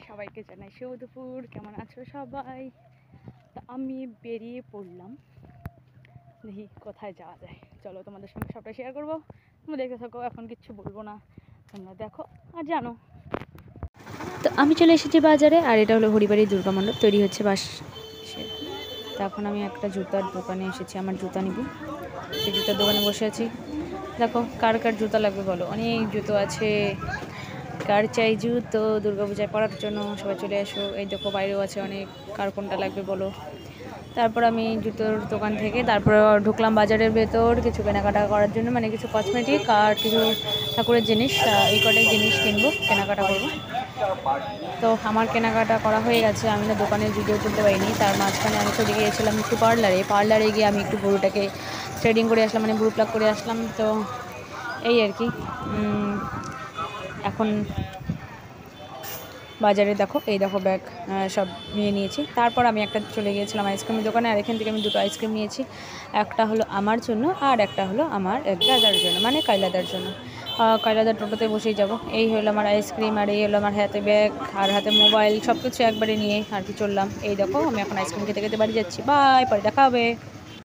সবাইকে জানাই শুভ দুপুর। কেমন আছো সবাই? তো আমি বেরিয়ে পড়লাম, দেখি কোথায় যাওয়া যায়। চলো তোমাদের সঙ্গে সবটা শেয়ার করবো, তোমরা দেখে থাকো। এখন কিচ্ছু বলবো না, তোমরা দেখো আর জানো। তো আমি চলে এসেছি বাজারে, আর এটা হলো হরিবাড়ি দুর্গা মণ্ডপ তৈরি হচ্ছে বাস। তো এখন আমি একটা জুতার দোকানে এসেছি, আমার জুতা নিব। সেই জুতার দোকানে বসে আছি। দেখো কার কার জুতা লাগবে বলো, অনেক জুতো আছে। কার চাই জুতো দুর্গাপূজায় পরার জন্য সবাই চলে আসো। এই দেখো বাইরেও আছে অনেক, কার কোনটা লাগবে বলো। তারপর আমি জুতোর দোকান থেকে তারপর ঢুকলাম বাজারের ভেতর কিছু কেনাকাটা করার জন্য, মানে কিছু কসমেটিক আর কিছু ঠাকুরের জিনিস। এই কটাই জিনিস কিনবো, কেনাকাটা করবো। তো আমার কেনাকাটা করা হয়ে গেছে। আমি না দোকানের ভিডিও তুলতে পারিনি, তার মাঝখানে আমি চলে গিয়েছিলাম একটু পার্লারে গিয়ে আমি একটু বুড়োটাকে থ্রেডিং করে আসলাম, মানে বুড়ো প্লাক করে আসলাম। তো এই আর কি। এখন বাজারে দেখো, এই দেখো ব্যাগ সব নিয়ে নিয়েছি। তারপর আমি একটা চলে গিয়েছিলাম আইসক্রিমের দোকানে, আর এখান থেকে আমি দুটো আইসক্রিম নিয়েছি। একটা হলো আমার জন্য আর একটা হলো আমার এক দাদার জন্য, মানে কাইলাদার জন্য। কাইলাদার টোটোতে বসেই যাব। এই হলো আমার আইসক্রিম, আর এই হলো আমার হাতে ব্যাগ আর হাতে মোবাইল, সব কিছু একবারে নিয়ে আর কি চললাম। এই দেখো আমি এখন আইসক্রিম খেতে খেতে বাড়ি যাচ্ছি। বাই, পরে দেখা হবে।